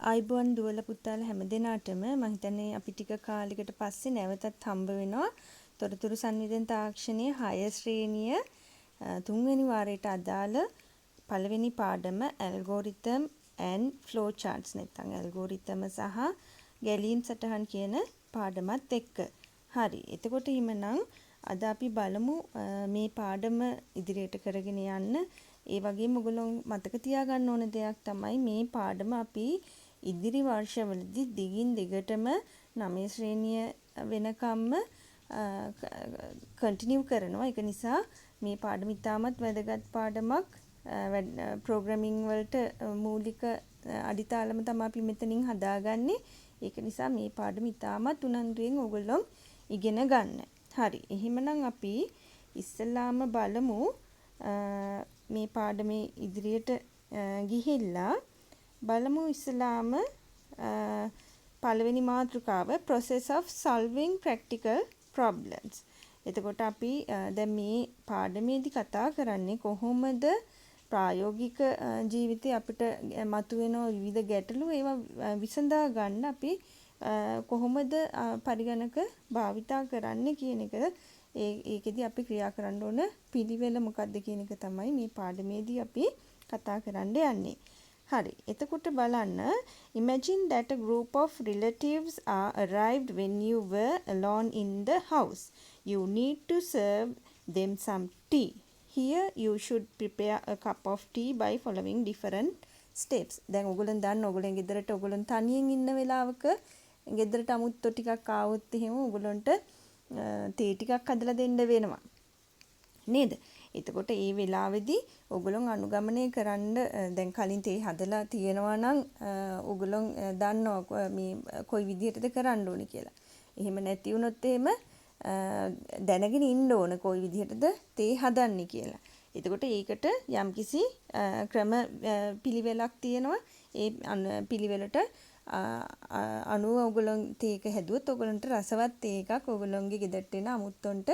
ආයිබෝන් දුවල පුතාලා හැමදෙනාටම මම හිතන්නේ අපි ටික කාලයකට පස්සේ නැවතත් හම්බ වෙනවා තොරතුරු සංවේදන තාක්ෂණයේ 6 ශ්‍රේණිය තුන්වෙනි වාරයට අදාළ පළවෙනි පාඩම ඇල්ගොරිතම් and flow charts නැත්නම් ඇල්ගොරිතම සහ ගැලීම් සටහන් කියන පාඩමත් එක්ක. හරි. එතකොට එහෙමනම් අද අපි බලමු මේ පාඩම ඉදිරියට කරගෙන යන්න. ඒ වගේම ඔයගොල්ලෝ මතක තියාගන්න ඕන දෙයක් තමයි මේ පාඩම අපි ඉදිරි වර්ෂවලදී දිගින් දිගටම 9 ශ්‍රේණිය වෙනකම්ම කන්ටිනියු කරනවා. ඒක නිසා මේ පාඩම ඉතාමත් වැදගත් පාඩමක්. ප්‍රෝග්‍රෑමින් වලට මූලික අඩිතාලම තමයි අපි මෙතනින් හදාගන්නේ. ඒක නිසා මේ පාඩම ඉතාමත් උනන්දුවෙන් ඔයගොල්ලෝ ඉගෙන ගන්න. හරි. එහෙමනම් අපි ඉස්සෙල්ලාම බලමු මේ පාඩමේ ඉදිරියට ගිහිල්ලා බලමු ඉස්සලාම පළවෙනි මාතෘකාව process of solving practical problems. එතකොට අපි දැන් මේ පාඩමේදී කතා කරන්නේ කොහොමද ප්‍රායෝගික ජීවිතේ අපිට මතුවෙන විවිධ ගැටලු ඒවා විසඳා ගන්න අපි කොහොමද පරිගණක භාවිතා කරන්නේ කියන එක ඒකෙදි අපි ක්‍රියා කරන්න ඕන පිළිවෙල මොකක්ද කියන එක තමයි මේ පාඩමේදී අපි කතා කරන්න යන්නේ. හරි. එතකොට බලන්න imagine that a group of relatives are arrived when you were alone in the house. You need to serve them some tea. Here you should prepare a cup of tea by following different steps. දැන් ඔයගොල්ලන් දන්න ඔයගොල්ලන් ගෙදරට ඔයගොල්ලන් තනියෙන් ඉන්න වෙලාවක ගෙදරට අමුත්තෝ ටිකක් ආවොත් එහෙම ඔයගොල්ලන්ට තේ ටිකක් හදලා දෙන්න වෙනවා. නේද? එතකොට ඒ වෙලාවේදී ඔයගොල්ලෝ අනුගමනය කරන්න දැන් කලින් තේ හදලා තියෙනවා නම් ඔයගොල්ලෝ දන්නවා මේ කොයි විදිහටද කරන්න ඕනේ කියලා. එහෙම නැති වුණොත් එහෙම දැනගෙන ඉන්න ඕන කොයි විදිහටද තේ හදන්නේ කියලා. එතකොට ඒකට යම්කිසි ක්‍රම පිළිවෙලක් තියෙනවා. ඒ පිළිවෙලට අනුව ඔයගොල්ලෝ තේක හැදුවොත් ඔයගොල්ලන්ට රසවත් තේ එකක් ඔයගොල්ලෝගේ ගෙදරට එන අමුත්තොන්ට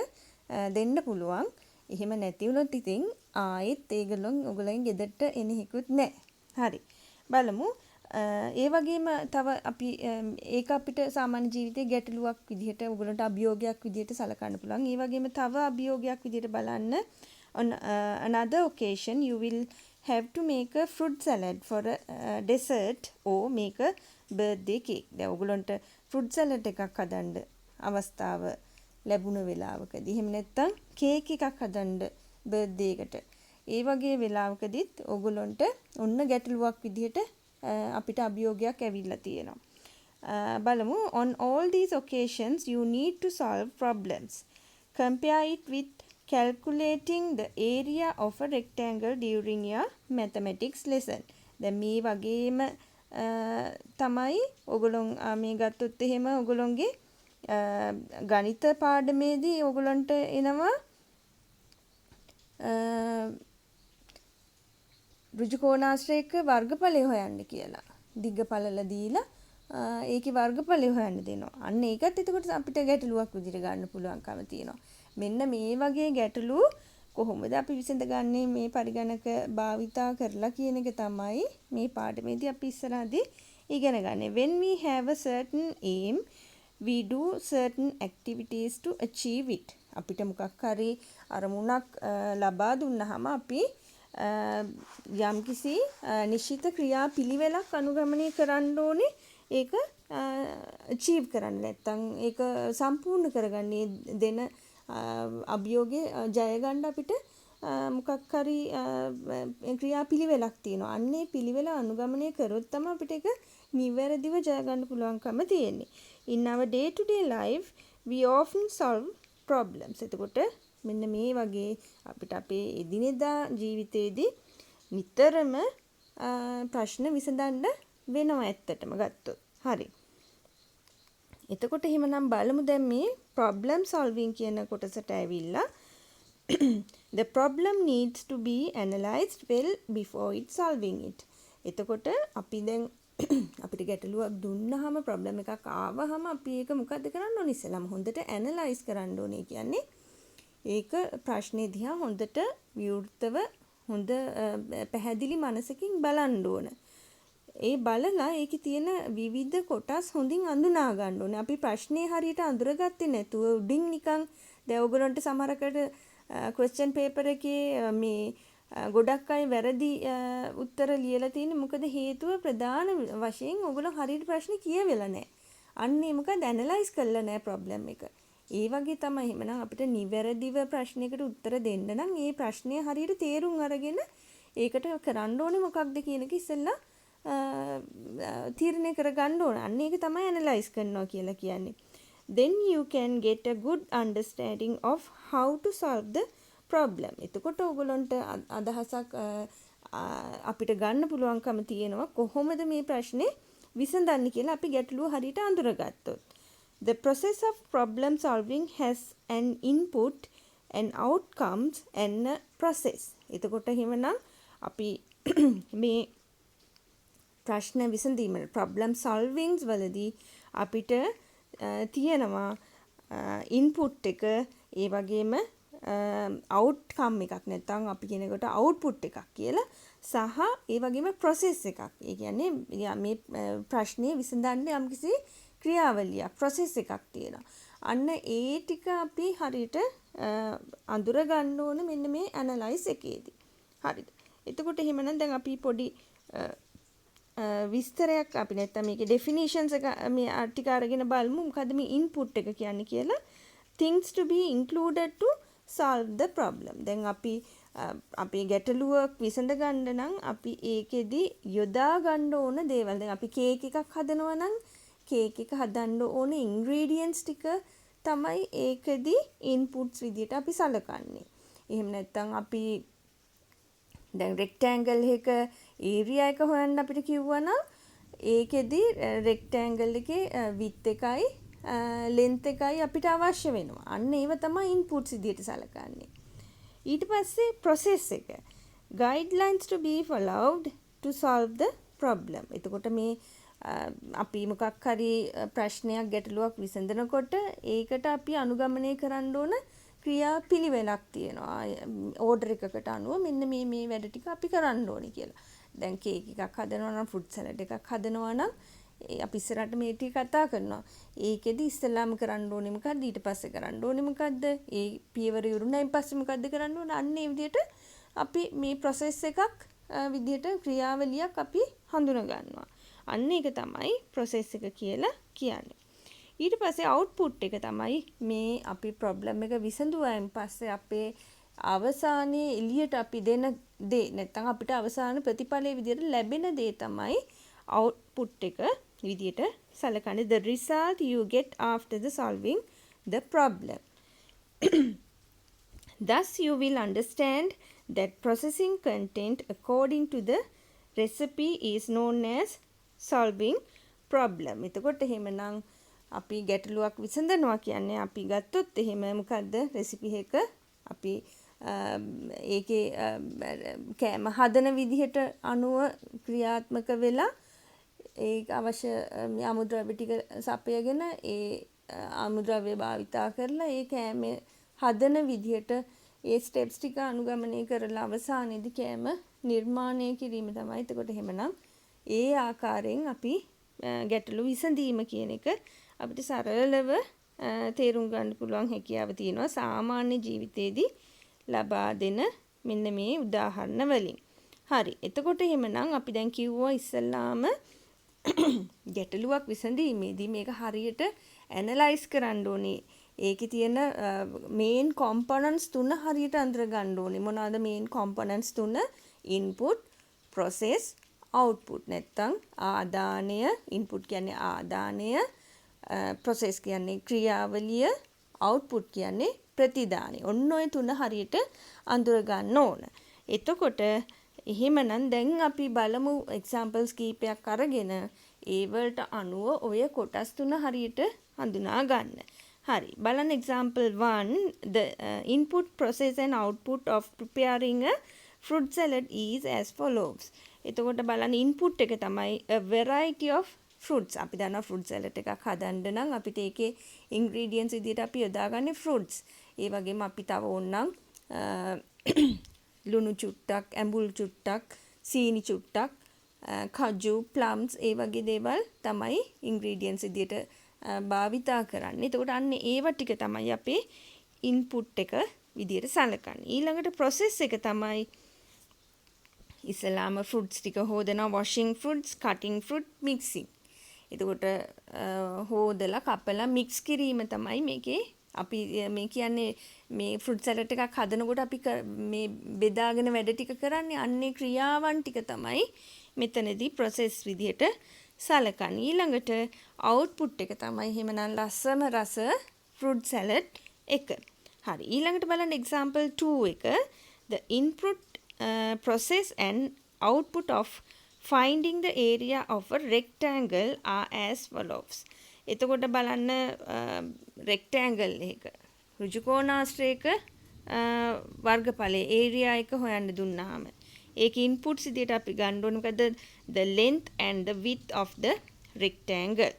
දෙන්න පුළුවන්. එහෙම නැති වුණොත් ඉතින් ආයෙත් ඒගොල්ලෝ ඔයගොල්ලන්ගේ ගෙදරට එන හිකුත් නැහැ. හරි. බලමු. ඒ වගේම තව අපි ඒක අපිට සාමාන්‍ය ජීවිතයේ ගැටලුවක් විදිහට ඔයගොල්ලන්ට අභියෝගයක් විදිහට සලකන්න පුළුවන්. ඒ වගේම තව අභියෝගයක් විදිහට බලන්න on another occasion you will have to make a fruit salad for a dessert or make a birthday cake. දැන් ඔයගොල්ලන්ට fruit salad එකක් හදන්න අවස්ථාව ලැබුණ වෙලාවකදී එහෙම නැත්නම් කේක් එකක් හදන්න බර්ත්ඩේ එකට ඒ වගේ වෙලාවකදීත් ඔයගොල්ලන්ට ඔන්න ගැටලුවක් විදිහට අපිට අභියෝගයක් ඇවිල්ලා තියෙනවා. බලමු on all these occasions you need to solve problems. Compare it with calculating the area of a rectangle during your mathematics lesson. දැන් මේ වගේම තමයි ඔයගොල්ලෝ මේ ගත්තොත් එහෙම ඔයගොල්ලෝගේ ගණිත පාඩමේදී ඔයගොල්ලන්ට එනවා ඍජුකෝණාශ්‍රයක වර්ගඵලය හොයන්න කියලා. දිග පළල දීලා ඒකේ වර්ගඵලය හොයන්න දෙනවා. අන්න ඒකත් එතකොට අපිට ගැටලුවක් විදිහට ගන්න පුළුවන්කම තියෙනවා. මෙන්න මේ වගේ ගැටලු කොහොමද අපි විසඳගන්නේ මේ පරිගණක භාවිතා කරලා කියන එක තමයි මේ පාඩමේදී අපි ඉස්සරහදී ඉගෙන ගන්න. When we have a certain aim we do certain activities to achieve it. අපිට මොකක් හරි අරමුණක් ලබා දුන්නාම අපි යම්කිසි නිශ්චිත ක්‍රියා පිළිවෙලක් අනුගමනය කරන්න ඕනේ ඒක achieve කරන්න නැත්නම් ඒක සම්පූර්ණ කරගන්නේ දෙන අභියෝගේ ජය ගන්න අපිට මොකක් හරි ක්‍රියා පිළිවෙලක් තියෙනවා. අන්නේ පිළිවෙල අනුගමනය කරොත් තමයි අපිට ඒක නිවැරදිව ජය ගන්න පුළුවන්කම තියෙන්නේ. In our day to day life we often solve problems. එතකොට මෙන්න මේ වගේ අපිට අපේ එදිනෙදා ජීවිතේදී නිතරම ප්‍රශ්න විසඳන්න වෙනවා ඇත්තටම ගත්තොත්. හරි. එතකොට එහෙමනම් බලමු දැන් මේ problem solving කියන කොටසට ඇවිල්ලා the problem needs to be analyzed well before it solving it. එතකොට අපි දැන් අපිට ගැටලුවක් දුන්නාම ප්‍රොබ්ලම් එකක් ආවහම අපි ඒක මොකද්ද කරන්න ඕනේ ඉස්සෙල්ලාම හොඳට ඇනලයිස් කරන්න ඕනේ. කියන්නේ ඒක ප්‍රශ්නේ දිහා හොඳට විවෘතව හොඳ පැහැදිලි මනසකින් බලන්න ඕන. ඒ බලලා ඒකේ තියෙන විවිධ කොටස් හොඳින් අඳුනා ගන්න ඕනේ. අපි ප්‍රශ්නේ හරියට අඳුරගත්තේ නැතුව උඩින් නිකන් දැන් ඔයගොල්ලන්ට සමහරකට ක්වෙස්චන් පේපර් එකේ මේ ගොඩක් අය වැරදි උත්තර ලියලා තියෙන්නේ. මොකද හේතුව ප්‍රධාන වශයෙන් ඔයගොල්ලෝ හරියට ප්‍රශ්නේ කියවෙලා නැහැ. අන්න ඒ මොකද ඇනලයිස් කරලා නැහැ ප්‍රොබ්ලම් එක. ඒ වගේ තමයි. එහෙමනම් අපිට නිවැරදිව ප්‍රශ්නයකට උත්තර දෙන්න නම් ඒ ප්‍රශ්නය හරියට තේරුම් අරගෙන ඒකට කරන්න ඕනේ මොකක්ද කියන එක ඉස්සෙල්ලා තීරණය කරගන්න ඕන. අන්න ඒක තමයි ඇනලයිස් කරනවා කියලා කියන්නේ. Then you can get a good understanding of how to solve the problem. එතකොට ඔයගොල්ලන්ට අදහසක් අපිට ගන්න පුළුවන්කම තියෙනවා කොහොමද මේ ප්‍රශ්නේ විසඳන්නේ කියලා අපි ගැටලුව හරියට අඳුරගත්තොත්. The process of problem solving has an input and outcomes and a process. එතකොට එහෙමනම් අපි මේ ප්‍රශ්න විසඳීම problem solvings වලදී අපිට තියෙනවා ඉන්පුට් එක ඒ වගේම අවුට්කම් එකක් නැත්නම් අපි කියනකොට අවුට්පුට් එකක් කියලා සහ ඒ වගේම ප්‍රොසෙස් එකක්. ඒ කියන්නේ මේ ප්‍රශ්නේ විසඳන්න යම්කිසි ක්‍රියාවලියක් ප්‍රොසෙස් එකක් තියෙනවා. අන්න ඒ ටික අපි හරියට අඳුර ගන්න ඕන මෙන්න මේ ඇනලයිස් එකේදී. හරිද? එතකොට එහෙමනම් දැන් අපි පොඩි විස්තරයක් අපි නැත්තම් මේකේ ඩෙෆිනිෂන්ස් එක මේ ටික අරගෙන බලමු මොකද්ද මේ ඉන්පුට් එක කියන්නේ කියලා. things to be included to solve the problem. දැන් අපි අපේ ගැටලුවක් විසඳ ගන්න නම් අපි ඒකෙදි යොදා ගන්න ඕන දේවල්. දැන් අපි කේක් එකක් හදනවා නම් කේක් එක හදන්න ඕන ඉන්ග්‍රීඩියන්ට්ස් ටික තමයි ඒකෙදි ඉන්පුට්ස් විදියට අපි සලකන්නේ. එහෙම නැත්තම් අපි දැන් රෙක්ටැන්ගල් එක ඒරියා එක හොයන්න අපිට කිව්වනම් ඒකෙදි රෙක්ටැන්ගල් එකේ width එකයි length එකයි අපිට අවශ්‍ය වෙනවා. අන්න ඒව තමයි ඉන්පුට්ස් විදියට සලකන්නේ. ඊට පස්සේ process එක guidelines to be followed to solve the problem. එතකොට මේ අපි මොකක් හරි ප්‍රශ්නයක් ගැටලුවක් විසඳනකොට ඒකට අපි අනුගමනය කරන්න ඕන ක්‍රියාපිළිවෙලක් තියෙනවා. ඕඩර් එකකට අනුව මෙන්න මේ වැඩ ටික අපි කරන්න ඕනේ කියලා. දැන් කේක් එකක් හදනවා නම් ෆෘට් සලාඩ් එකක් හදනවා නම් අපි ඉස්සරහට මේ ටික කතා කරනවා. ඒකෙදි ඉස්සෙල්ලාම කරන්න ඕනේ මොකද්ද? ඊට පස්සේ කරන්න ඕනේ මොකද්ද? ඒ පියවර ඉවරුනයින් පස්සේ මොකද්ද කරන්න ඕනේ? අන්න ඒ විදිහට අපි මේ process එකක් විදිහට ක්‍රියාවලියක් අපි හඳුනා ගන්නවා. අන්න ඒක තමයි process එක කියලා කියන්නේ. ඊට පස්සේ output එක තමයි මේ අපි problem එක විසඳුවායින් පස්සේ අපේ අවසානයේ එළියට අපි දෙන දේ නැත්නම් අපිට අවසාන ප්‍රතිඵලයේ විදිහට ලැබෙන දේ තමයි output එක විදිහට සලකන්නේ. The result you get after the solving the problem. Thus you will understand that processing content according to the recipe is known as solving problem. එතකොට එහෙමනම් අපි ගැටලුවක් විසඳනවා කියන්නේ අපි ගත්තොත් එහෙම මොකද්ද රෙසිපි එක අපි ඒකේ කෑම හදන විදිහට අනුව ක්‍රියාත්මක වෙලා ඒ අවශ්‍ය අමුද්‍රව්‍ය ටික සපයගෙන ඒ අමුද්‍රව්‍ය භාවිතා කරලා ඒ කෑම හදන විදිහට ඒ ස්ටෙප්ස් ටික අනුගමනය කරලා අවසානයේදී කෑම නිර්මාණය කිරීම තමයි. එතකොට එහෙමනම් ඒ ආකාරයෙන් අපි ගැටලු විසඳීම කියන එක අපිට සරලව තේරුම් ගන්න පුළුවන් හැකියාව තියෙනවා සාමාන්‍ය ජීවිතේදී ලබා දෙන මෙන්න මේ උදාහරණ වලින්. හරි. එතකොට එහෙමනම් අපි දැන් කිව්වා ඉස්සල්ලාම ගැටලුවක් විසඳීමේදී මේක හරියට ඇනලයිස් කරන්න ඕනේ. ඒකේ තියෙන මේන් කොම්පොනන්ට්ස් තුන හරියට අඳුර ගන්න ඕනේ. මොනවාද මේන් කොම්පොනන්ට්ස් තුන? Input, process, output. නැත්තම් ආදානය, ඉන්පුට් කියන්නේ ආදානය, ප්‍රොසෙස් කියන්නේ ක්‍රියාවලිය, අවුට්පුට් කියන්නේ ප්‍රතිදානය. ඔන්න ඔය තුන හරියට අඳුර ගන්න ඕන. එතකොට එහෙමනම් දැන් අපි බලමු එක්සැම්පල්ස් කීපයක් අරගෙන ඒ වලට අනුව ඔය කොටස් තුන හරියට හඳුනා ගන්න. හරි. බලන්න example 1 the input process and output of preparing a fruit salad is as follows. එතකොට බලන්න input එක තමයි a variety of fruits. අපි දන්නවා fruit salad එකක් හදන්න නම් අපිට ඒකේ ingredients විදිහට අපි යොදාගන්නේ fruits. ඒ වගේම අපි තව ඕනනම් ලුණු චුට්ටක්, ඇඹුල් චුට්ටක්, සීනි චුට්ටක්, කජු, ප්ලම්ස් ඒ වගේ දේවල් තමයි ඉන්ග්‍රීඩියන්ට්ස් විදියට භාවිතා කරන්නේ. එතකොට අන්න ඒව ටික තමයි අපේ ඉන්පුට් එක විදියට සලකන්නේ. ඊළඟට ප්‍රොසෙස් එක තමයි ඉස්සලාම ෆෘට්ස් ටික හොදනවා, වොෂින් ෆෘට්ස්, කටින් ෆෘට්, මික්සින්. එතකොට හොදලා කපලා මික්ස් කිරීම තමයි මේකේ අපි මේ කියන්නේ මේ ෆෘට් සැලඩ් එකක් හදනකොට අපි මේ බෙදාගෙන වැඩ ටික කරන්නේ අන්නේ ක්‍රියාවන් ටික තමයි මෙතනදී ප්‍රොසෙස් විදියට සලකන්නේ. ඊළඟට අවුට්පුට් එක තමයි එහෙමනම් ලස්සම රස ෆෘට් සැලඩ් එක. හරි. ඊළඟට බලන්න example 2 එක. The input process and output of finding the area of a rectangle are as follows. එතකොට බලන්න rectangle එක ඍජුකෝණාශ්‍රයක වර්ගඵලයේ area එක හොයන්න දුන්නාම ඒක inputs විදියට අපි ගන්න ඕනේ මොකද the length and the width of the rectangle.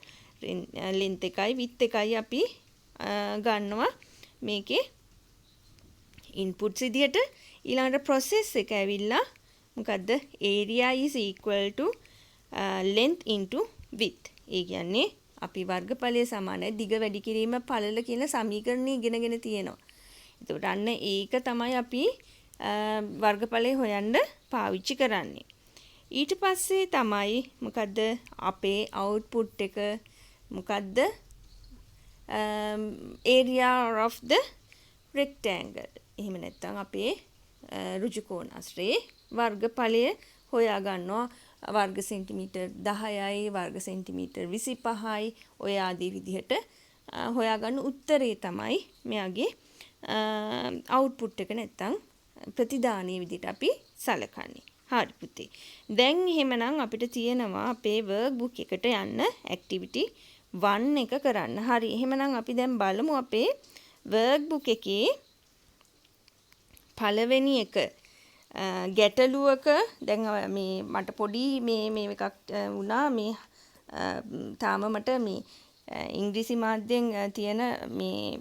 length එකයි width එකයි අපි ගන්නවා මේකේ inputs විදියට. ඊළඟට process එක ඇවිල්ලා මොකද්ද area is equal to length into width. ඒ කියන්නේ අපි වර්ගඵලය සමානයි දිග වැඩි කිරීම පළල කියන සමීකරණය ඉගෙනගෙන තියෙනවා. එතකොට අන්න ඒක තමයි අපි වර්ගඵලය හොයන්න පාවිච්චි කරන්නේ. ඊට පස්සේ තමයි මොකද්ද අපේ output එක මොකද්ද area of the rectangle. එහෙම නැත්නම් අපේ ඍජුකෝණාශ්‍රයේ වර්ගඵලය හොයා ගන්නවා. වර්ග සෙන්ටිමීටර් 10යි වර්ග සෙන්ටිමීටර් 25යි ඔය ආදී විදිහට හොයාගන්න උත්තරේ තමයි මෙයාගේ අවුට්පුට් එක නැත්තම් ප්‍රතිදානීය විදිහට අපි සලකන්නේ. හරි පුතේ. දැන් එහෙමනම් අපිට තියෙනවා අපේ වර්ක් බුක් එකට යන්න ඇක්ටිවිටි 1 එක කරන්න. හරි. එහෙමනම් අපි දැන් බලමු අපේ වර්ක් බුක් එකේ පළවෙනි එක ගැටලුවක දැන් මේ මට පොඩි මේ එකක් වුණා මේ තාම මට මේ ඉංග්‍රීසි මාධ්‍යයෙන් තියෙන මේ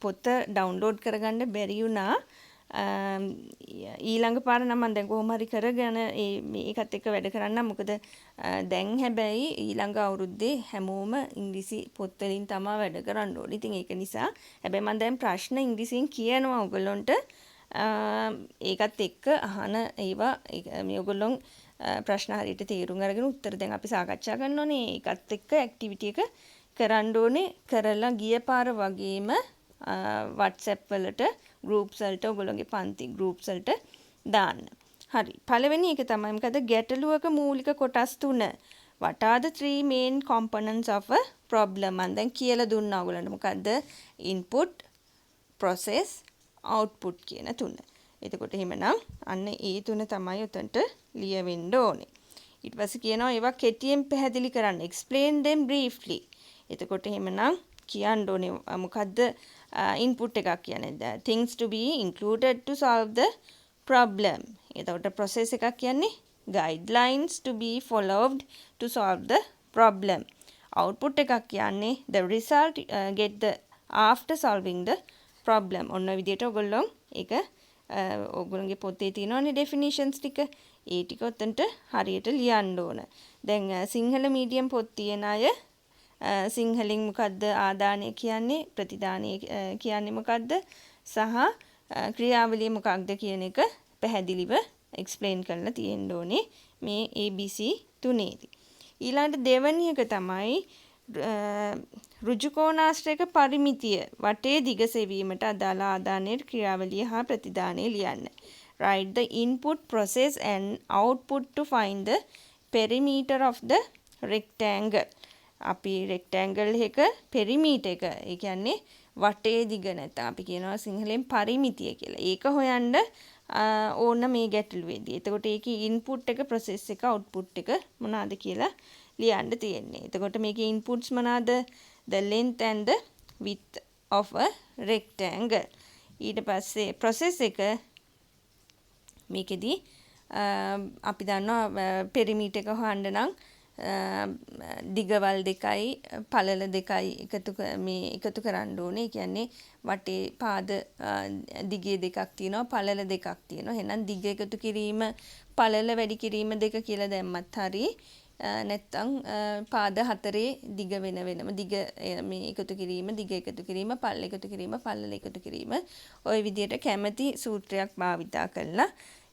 පොත ඩවුන්ලෝඩ් කරගන්න බැරි වුණා. ඊළඟ පාර නම් මම දැන් කොහොම හරි කරගෙන මේකත් එක්ක වැඩ කරන්න. මොකද දැන් හැබැයි ඊළඟ අවුරුද්දේ හැමෝම ඉංග්‍රීසි පොත් වලින් තමයි වැඩ කරන්න ඕනේ. ඉතින් ඒක නිසා හැබැයි මම දැන් ප්‍රශ්න ඉංග්‍රීසියෙන් කියනවා ඔයගොල්ලන්ට. ඒකත් එක්ක අහන ඒවා මේ ඔයගොල්ලෝ ප්‍රශ්න හරියට තේරුම් අරගෙන උත්තර දැන් අපි සාකච්ඡා කරනෝනේ. ඒකත් එක්ක ඇක්ටිවිටි එක කරන්න ඕනේ. කරලා ගිය පාර වගේම WhatsApp වලට groups වලට ඔයගොල්ලෝගේ පන්ති groups වලට දාන්න. හරි. පළවෙනි එක තමයි මොකද ගැටලුවක මූලික කොටස් 3. What are the 3 main components of a problem? මම දැන් කියලා දුන්නා ඔයගොල්ලන්ට මොකද්ද input, process, output කියන 3. එතකොට එහෙමනම් අන්න ඒ 3 තමයි උතන්ට ලියවෙන්න ඕනේ. ඊට පස්සේ කියනවා ඒවා කෙටියෙන් පැහැදිලි කරන්න. explain them briefly. එතකොට එහෙමනම් කියන්න ඕනේ මොකද්ද input එකක් කියන්නේ things to be included to solve the problem. එතකොට process එකක් කියන්නේ guidelines to be followed to solve the problem. output එකක් කියන්නේ the result get the after solving the problem. ඔන්න විදිහට ඔයගොල්ලෝ ඒක ඔයගොල්ලෝගේ පොතේ තියෙනවනේ definitions ටික. ඒ ටික උතන්ට හරියට ලියන්න ඕන. දැන් සිංහල මීඩියම් පොත් තියන අය සිංහලෙන් මොකද්ද ආදානය කියන්නේ ප්‍රතිදානය කියන්නේ මොකද්ද සහ ක්‍රියාවලිය මොකක්ද කියන එක පැහැදිලිව එක්ස්ප්ලেইন කරලා තියෙන්න ඕනේ මේ ABC 3ේදී. ඊළඟට දෙවෙනි එක තමයි ඍජුකෝණාශ්‍රයක පරිමිතිය වටේ දිග සෙවීමට අදාළ ආදානයේ ක්‍රියාවලිය හා ප්‍රතිදානය ලියන්න. Write the input, process and output to find the perimeter of the rectangle. අපි rectangle එක perimeter එක ඒ කියන්නේ වටේ දිග නැත්නම් අපි කියනවා සිංහලෙන් පරිමිතිය කියලා. ඒක හොයන්න ඕන මේ ගැටලුවේදී. එතකොට ඒකේ input එක, process එක, output එක මොනවාද කියලා ලියන්න තියෙන්නේ. එතකොට මේකේ inputs මොනවාද? The length and the width of a rectangle. ඊට පස්සේ process එක මේකෙදී අපි දන්නවා perimeter එක හොයන්න නම් දිගවල් දෙකයි පළල දෙකයි එකතු කරන්න ඕනේ. කියන්නේ වටේ පාද දිගේ දෙකක් තියෙනවා පළල දෙකක් තියෙනවා. එහෙනම් දිග එකතු කිරීම පළල වැඩි කිරීම 2 කියලා දැම්මත් හරි නැත්තම් පාද 4 දිග වෙන වෙනම දිග මේ එකතු කිරීම දිග එකතු කිරීම පළල එකතු කිරීම පළල එකතු කිරීම ওই විදිහට කැමැති සූත්‍රයක් භාවිතා කළා.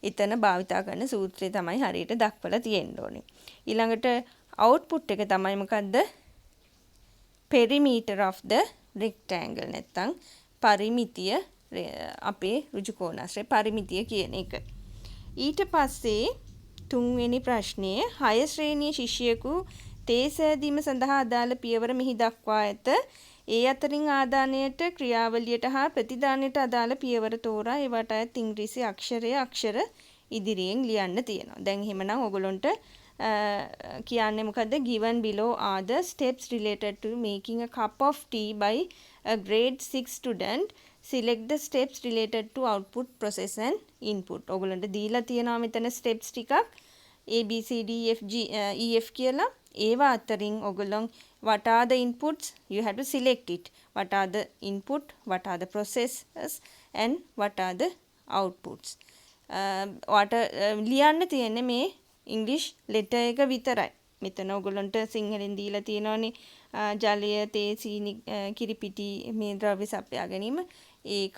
එතන භාවිතා කරන සූත්‍රය තමයි හරියට දක්වලා තියෙන්න ඕනේ. ඊළඟට output එක තමයි මොකද්ද? perimeter of the rectangle නැත්තම් පරිමිතිය අපේ ඍජුකෝණාශ්‍රය පරිමිතිය කියන එක. ඊට පස්සේ තුන්වෙනි ප්‍රශ්නයේ 6 ශ්‍රේණියේ ශිෂ්‍යයෙකු තේ සෑදීම සඳහා අදාළ පියවර මෙහි දක්වා ඇත. ඒ අතරින් ආදානයට ක්‍රියාවලියට හා ප්‍රතිදානයට අදාළ පියවර තෝරා ඒවට අයත් ඉංග්‍රීසි අක්ෂර ඉදිරියෙන් ලියන්න තියෙනවා. දැන් එහෙමනම් ඔයගොල්ලන්ට කියන්නේ මොකද්ද? Given below are the steps related to making a cup of tea by a grade 6 student. Select the steps related to output, process and input. ඔයගොල්ලන්ට දීලා තියෙනවා මෙතන steps ටිකක් A B C D F G E F කියලා. ඒවා අතරින් ඔයගොල්ලන් what are the inputs? You have to select it. What are the input? What are the processes? And what are the outputs? ලියන්න තියෙන්නේ මේ ඉංග්‍රීසි letter එක විතරයි. මෙතන ඔයගොල්ලන්ට සිංහලෙන් දීලා තියෙනවානේ ජලය, තේ, සීනි, කිරිපිටි මේ ද්‍රව්‍ය සපයා ගැනීම. ඒක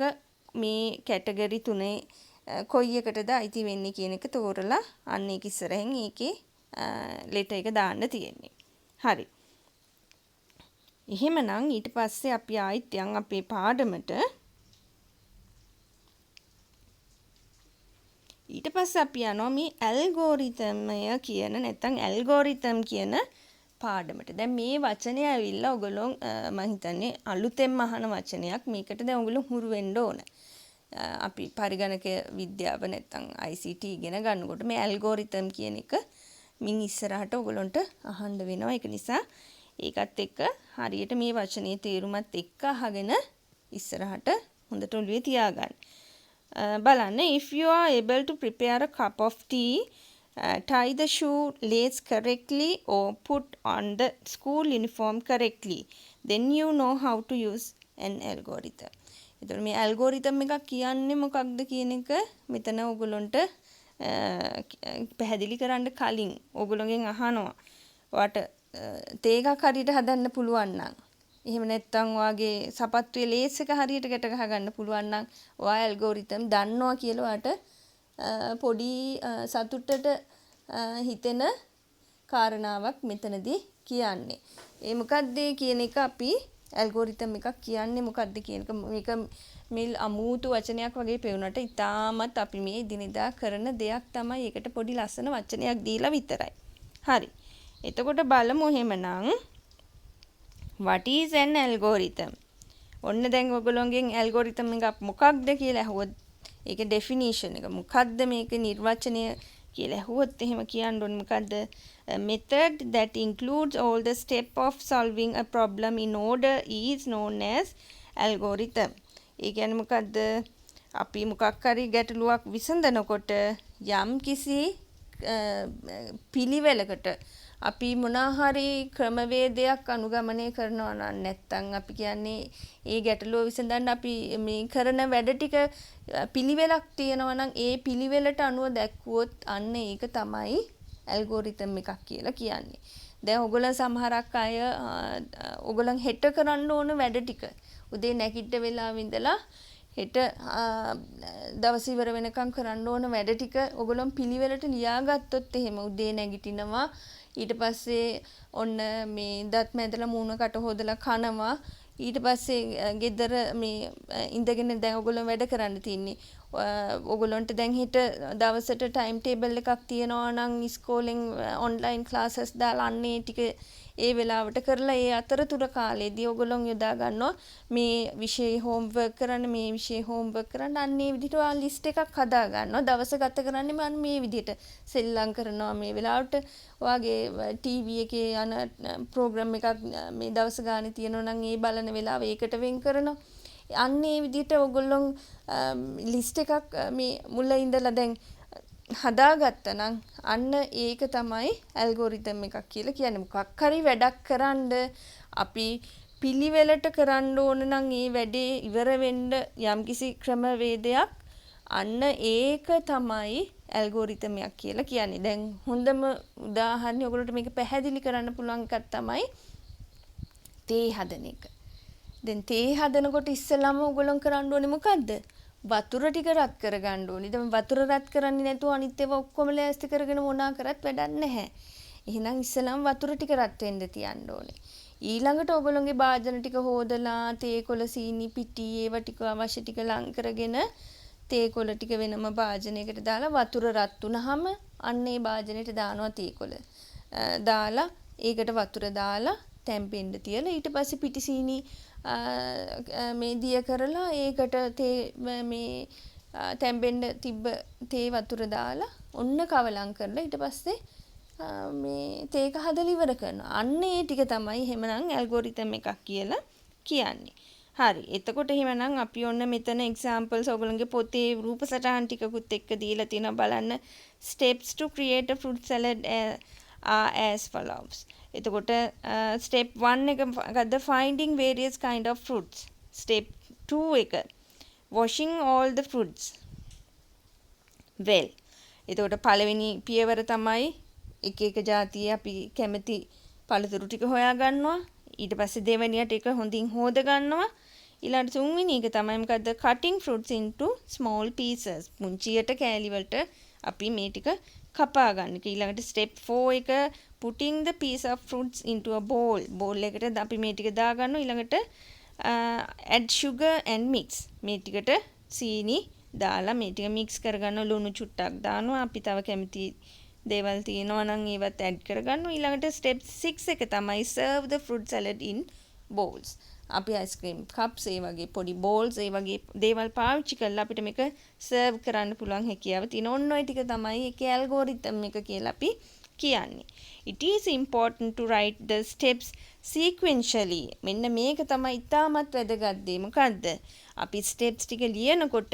මේ කැටගරි තුනේ කොයි එකටද අයිති වෙන්නේ කියන එක තෝරලා අන්න ඒක ඉස්සරහින් ඒකේ ලෙටර් එක දාන්න තියෙන්නේ. හරි. එහෙමනම් ඊට පස්සේ අපි ආයිත් යන් අපේ පාඩමට. ඊට පස්සේ අපි යනවා මේ ඇල්ගෝරිතමය කියන නැත්නම් ඇල්ගෝරිතම් කියන පාඩමට. දැන් මේ වචනය ඇවිල්ලා ඔයගොල්ලෝ මම හිතන්නේ අලුතෙන්ම අහන වචනයක්. මේකට දැන් ඔයගොල්ලෝ හුරු වෙන්න ඕන. අපි පරිගණක විද්‍යාව නැත්නම් ICT ඉගෙන ගන්නකොට මේ ඇල්ගෝරිතම් කියන එක මින් ඉස්සරහට ඔයගොල්ලන්ට අහන්න වෙනවා. ඒක නිසා ඒකත් එක්ක හරියට මේ වචනේ තේරුමත් එක්ක අහගෙන ඉස්සරහට හොඳට ඔළුවේ තියාගන්න. බලන්න, if you are able to prepare a cup of tea, tie the shoe lace correctly or put on the school uniform correctly, then you know how to use an algorithm. එතකොට මේ ඇල්ගෝරිතම් එකක් කියන්නේ මොකක්ද කියන එක මෙතන ඔයගොල්ලන්ට පැහැදිලි කරන්න කලින් ඔයගොල්ලෝගෙන් අහනවා. ඔයාට තේ එකක් හරියට හදන්න පුළුවන් නම්, එහෙම නැත්නම් ඔයාගේ සපත්තුවේ ලේස් එක හරියට ගැට ගහ ගන්න පුළුවන් නම් ඔයා ඇල්ගෝරිතම් දන්නවා කියලා ඔයාට පොඩි සතුටට හිතෙන කාරණාවක් මෙතනදී කියන්නේ. ඒ මොකක්ද කියන එක අපි ඇල්ගෝරිතම් එකක් කියන්නේ මොකක්ද කියන එක මේක මිල් අමුතු වචනයක් වගේ පෙවුනට ඉතාමත් අපි මේ දිනදා කරන දෙයක් තමයි. ඒකට පොඩි ලස්සන වචනයක් දීලා විතරයි. හරි. එතකොට බලමු එහෙමනම් what is an algorithm? ඔන්න දැන් ඔයගොල්ලෝගෙන් ඇල්ගෝරිතම් එක මොකක්ද කියලා අහුවොත් ඒකේ ඩෙෆිනිෂන් එක මොකක්ද, මේකේ නිර්වචනය කියලා අහුවොත් එහෙම කියන්න ඕනේ මොකද්ද? A method that includes all the steps of solving a problem in order is known as algorithm. ඒ කියන්නේ මොකද්ද? අපි මොකක් හරි ගැටලුවක් විසඳනකොට යම් කිසි පිළිවෙලකට අපි මොනහරි ක්‍රමවේදයක් අනුගමනය කරනවා නම් නැත්නම් අපි කියන්නේ ඒ ගැටලුව විසඳන්න අපි මේ කරන වැඩ ටික පිළිවෙලක් තියෙනවා නම් ඒ පිළිවෙලට අනුව දැක්වුවොත් අන්න ඒක තමයි ඇල්ගෝරිතම් එකක් කියලා කියන්නේ. දැන් ඔයගොල්ලෝ සමහරක් අය ඔයගොල්ලන් හෙට කරන්න ඕන වැඩ ටික උදේ නැගිට වෙලාව ඉඳලා හෙට දවස් ඉවර වෙනකම් කරන්න ඕන වැඩ ටික ඔයගොල්ලන් පිළිවෙලට ලියාගත්තොත් එහෙම උදේ නැගිටිනවා, ඊට පස්සේ ඔන්න මේ දත් මැදලා මූණ කට හොදලා කනවා, ඊට පස්සේ ගෙදර මේ ඉඳගෙන දැන් ඔයගොල්ලෝ වැඩ කරන්න තින්නේ. ඔයගොල්ලන්ට දැන් හෙට දවසට ටයිම් ටේබල් එකක් තියෙනවා නම් ඉස්කෝලෙන් ඔන්ලයින් ක්ලාසස් දාලා අන්නේ ටික ඒ වෙලාවට කරලා ඒ අතරතුර කාලෙදී ඔයගොල්ලෝ යොදා ගන්නවා මේ විෂය හෝම්වර්ක් කරන්න, මේ විෂය හෝම්වර්ක් කරන්න. අන්නේ විදිහට ඔයා ලිස්ට් එකක් හදා ගන්නවා. දවස ගත කරන්නේ මම මේ විදිහට සෙල්ලම් කරනවා. මේ වෙලාවට ඔයාගේ ටීවී එකේ යන ප්‍රෝග්‍රෑම් එකක් මේ දවස් ගානේ තියෙනවා නම් ඒ බලන වෙලාව ඒකට වෙන් කරනවා. අන්නේ විදිහට ඔයගොල්ලෝ ලිස්ට් එකක් මේ මුල ඉඳලා දැන් හදාගත්තා නම් අන්න ඒක තමයි ඇල්ගෝරිතම් එකක් කියලා කියන්නේ. මොකක් හරි වැඩක් කරන්න අපි පිළිවෙලට කරන්න ඕන නම් ඒ වැඩේ ඉවර වෙන්න යම්කිසි ක්‍රමවේදයක් අන්න ඒක තමයි ඇල්ගෝරිතම් එකක් කියලා කියන්නේ. දැන් හොඳම උදාහරණය ඔයගොල්ලන්ට මේක පැහැදිලි කරන්න පුළුවන් එකක් තමයි තේ හදන එක. දැන් තේ හදනකොට ඉස්සෙල්ලාම ඔයගොල්ලෝ කරන්න ඕනේ මොකද්ද? වතුර ටික රත් කරගන්න ඕනේ. දැන් වතුර රත් කරන්නේ නැතුව අනිත් ඒවා ඔක්කොම ලෑස්ති කරගෙන මොනා කරත් වැඩක් නැහැ. එහෙනම් ඉස්සෙල්ලාම වතුර ටික රත් වෙන්න තියන්න ඕනේ. ඊළඟට ඔයගොල්ලෝගේ භාජන ටික හොදලා තේ කොළ සීනි පිටි ඒවා ටික අවශ්‍ය ටික ලං කරගෙන තේ කොළ ටික වෙනම භාජනයකට දාලා වතුර රත් වුනහම අන්න ඒ භාජනෙට දානවා තේ කොළ. දාලා ඒකට වතුර දාලා තැම්පෙන්න තියලා ඊට පස්සේ පිටි සීනි මේ දිය කරලා ඒකට තේ මේ තැම්බෙන්න තිබ්බ තේ වතුර දාලා ඔන්න කවලම් කරලා ඊට පස්සේ මේ තේක හදලා ඉවර කරනවා. අන්න ඒ ටික තමයි එහෙමනම් ඇල්ගෝරිතම් එකක් කියලා කියන්නේ. හරි. එතකොට එහෙමනම් අපි ඔන්න මෙතන එක්සැම්පල්ස් ඔයගොල්ලන්ගේ පොතේ රූප සටහන් ටිකකුත් එක්ක දීලා තියෙනවා බලන්න. steps to create a fruit salad are as follows. එතකොට step 1 එක ගත්ත finding various kind of fruits. step 2 එක washing all the fruits well. එතකොට පළවෙනි පියවර තමයි එක එක જાතිය අපි කැමති පළතුරු ටික හොයා ගන්නවා. ඊට පස්සේ දෙවෙනියට ඒක හොඳින් හොද ගන්නවා. ඊළඟට තුන්වෙනි එක තමයි මොකද්ද? cutting fruits into small pieces. පුංචියට කෑලි වලට අපි මේ ටික කපා ගන්න. ඊළඟට step 4 එක putting the piece of fruits into a bowl. bowl එකට අපි මේ ටික දා ගන්නවා. ඊළඟට add sugar and mix. මේ ටිකට සීනි දාලා මේ ටික mix කරගන්න ලුණු චුට්ටක් දානවා. අපි තව කැමති දේවල් තියෙනවා නම් ඒවත් ඇඩ් කරගන්නවා. ඊළඟට ස්ටෙප් 6 එක තමයි serve the fruit salad in bowls. අපි අයිස්ක්‍රීම් කප්ස් ඒ වගේ පොඩි බෝල්ස් ඒ වගේ දේවල් පාවිච්චි කරලා අපිට මේක සර්ව් කරන්න පුළුවන් හැකියාව තියෙන. ඔන්න ඔය ටික තමයි ඒකේ ඇල්ගෝරිතම් එක කියලා අපි කියන්නේ. It is important to write the steps sequentially. මෙන්න මේක තමයි ඉතාමත් වැදගත් දේ. මොකද්ද? අපි ස්ටෙප්ස් ටික ලියනකොට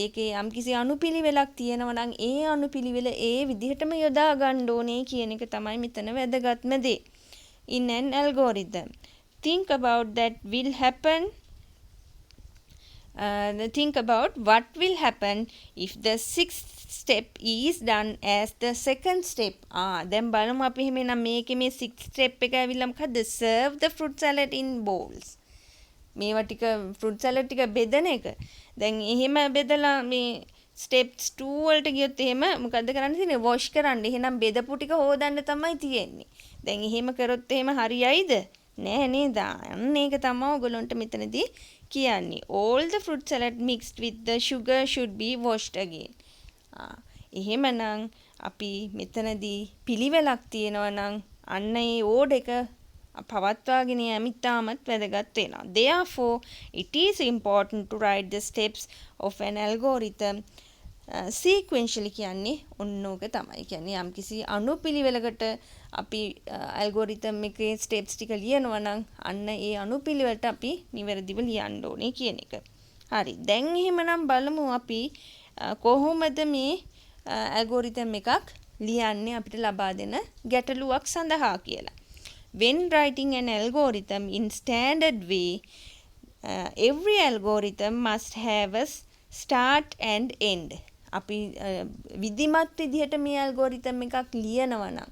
ඒකේ යම්කිසි අනුපිළිවෙලක් තියෙනවා නම් ඒ අනුපිළිවෙල ඒ විදිහටම යොදා ගන්න ඕනේ කියන එක තමයි මෙතන වැදගත්ම දේ. In an algorithm, think about what will happen if the sixth step is done as the second step. දැන් බලමු අපි එහෙනම් මේකේ මේ sixth step එක ඇවිල්ලා මොකද්ද? serve the fruit salad in bowls. මේවා ටික fruit salad ටික බෙදන එක. දැන් එහෙම බෙදලා මේ steps 2 වලට ගියොත් එහෙම මොකද්ද කරන්න තියෙන්නේ? wash කරන්න. එහෙනම් බෙදපු ටික හොදන්න තමයි තියෙන්නේ. දැන් එහෙම කරොත් එහෙම හරියයිද? නෑ නේද? අන්න ඒක තමයි ඔයගොල්ලන්ට මෙතනදී කියන්නේ. all the fruit salad mixed with the sugar should be washed again. එහෙමනම් අපි මෙතනදී පිළිවෙලක් තියෙනවා නම් අන්න ඒ ඕඩ් එක පවත්වාගෙන යෑම ඉතාමත් වැදගත් වෙනවා. Therefore, it is important to write the steps of an algorithm sequentially කියන්නේ ඔන්නෝක තමයි. කියන්නේ යම්කිසි අනුපිළිවෙලකට අපි ඇල්ගෝරිතම් එකේ ස්ටෙප්ස් ටික ලියනවා නම් අන්න ඒ අනුපිළිවෙලට අපි නිවැරදිව ලියන්න ඕනේ කියන එක. හරි. දැන් එහෙමනම් බලමු අපි කොහොමද මේ ඇල්ගෝරිතම් එකක් ලියන්නේ අපිට ලබා දෙන ගැටලුවක් සඳහා කියලා. When writing an algorithm in standard way, every algorithm must have a start and end. අපි විධිමත් විදිහට මේ ඇල්ගෝරිතම් එකක් ලියනවා නම්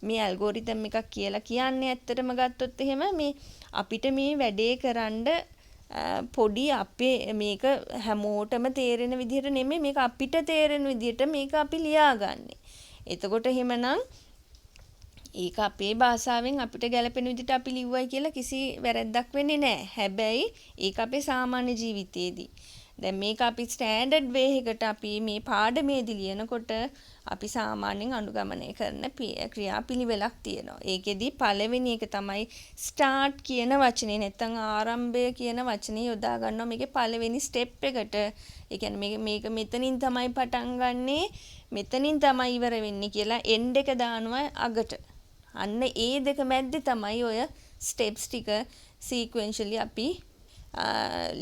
මේ ඇල්ගෝරිතම් එකක් කියලා කියන්නේ ඇත්තටම ගත්තොත් එහෙම මේ අපිට මේ වැඩේ කරන්න පොඩි අපේ මේක හැමෝටම තේරෙන විදිහට නෙමෙයි මේක අපිට තේරෙන විදිහට මේක අපි ලියාගන්නේ. එතකොට එහෙමනම් ඒක අපේ භාෂාවෙන් අපිට ගැලපෙන විදිහට අපි ලිව්වයි කියලා කිසි වැරැද්දක් වෙන්නේ නැහැ. හැබැයි ඒක අපේ සාමාන්‍ය ජීවිතයේදී. දැන් මේක අපි ස්ටෑන්ඩඩ් වේ එකකට අපි මේ පාඩමේදී ලියනකොට අපි සාමාන්‍යයෙන් අනුගමනය කරන ක්‍රියාපිළිවෙලක් තියෙනවා. ඒකෙදි පළවෙනි එක තමයි ස්ටාර්ට් කියන වචනේ නැත්නම් ආරම්භය කියන වචනේ යොදා ගන්නවා මේකේ පළවෙනි ස්ටෙප් එකට. ඒ කියන්නේ මේක මෙතනින් තමයි පටන් ගන්නෙ මෙතනින් තමයි ඉවර වෙන්නේ කියලා එන්ඩ් එක දානවා අගට. අන්න ඒ දෙක මැද්දේ තමයි ඔය ස්ටෙප්ස් ටික සීක්වෙන්ෂලි අපි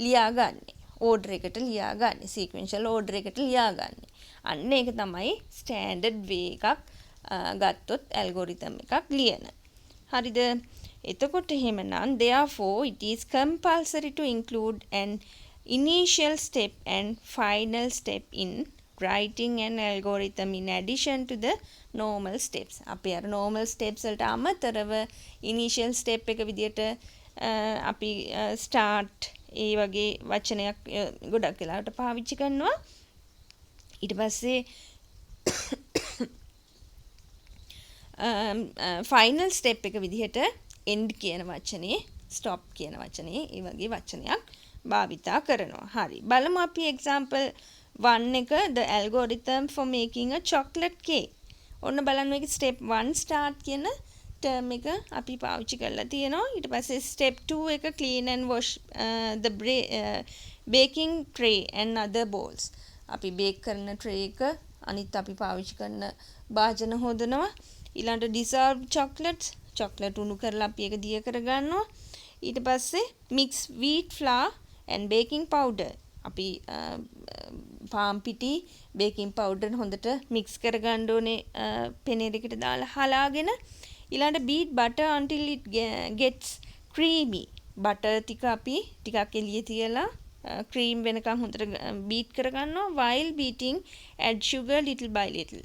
ලියාගන්නේ. ඕඩර් එකට ලියාගන්නේ. සීක්වෙන්ෂල් ඕඩර් එකට ලියාගන්නේ. අන්න ඒක තමයි ස්ටෑන්ඩඩ් වේ එකක් ගත්තොත් ඇල්ගෝරිතම් එකක් ලියන. හරිද? එතකොට එහෙමනම් therefore it is compulsory to include an initial step and final step in writing an algorithm in addition to the normal steps. අපි අර normal steps වලට අමතරව initial step එක විදියට අපි start ඒ වගේ වචනයක් ගොඩක් වෙලාවට පාවිච්චි කරනවා. ඊට පස්සේ final step එක විදිහට end කියන වචනේ stop කියන වචනේ ඒ වගේ වචනයක් භාවිතා කරනවා. හරි. බලමු අපි example 1 එක the algorithm for making a chocolate cake. ඔන්න බලන්න මේක step 1 start කියන term එක අපි පාවිච්චි කරලා තියෙනවා. ඊට පස්සේ step 2 එක clean and wash the baking tray and other bowls. අපි bake කරන tray එක අනිත් අපි පාවිච්චි කරන භාජන හොදනවා. ඊළඟට dissolve chocolate උණු කරලා අපි ඒක දිය කර ගන්නවා. ඊට පස්සේ mix wheat flour and baking powder. අපි පාම් පිටි baking powder හොඳට mix කර ගන්න ඕනේ පෙනේරයකට දාලා හලාගෙන. ඊළඟට beat butter until it gets creamy. butter ටික අපි ටිකක් එළියේ තියලා cream වෙනකන් හොඳට beat කර ගන්නවා. while beating add sugar little by little.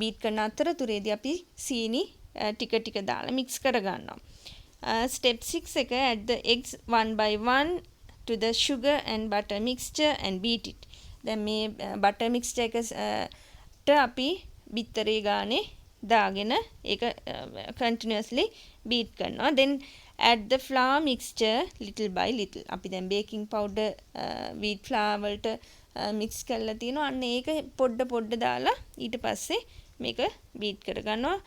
beat කරන අතරතුරේදී අපි සීනි ටික ටික දාලා mix කර ගන්නවා. step 6 එක add the eggs one by one to the sugar and butter mixture and beat it. දැන් මේ butter mixture එකට අපි බිත්තරේ ගානේ දාගෙන ඒක continuously beat කරනවා. then add the flour mixture little by little. අපි දැන් baking powder wheat flour වලට mix කරලා තිනවා. අන්න ඒක පොඩ දාලා ඊට පස්සේ මේක beat කර ගන්නවා.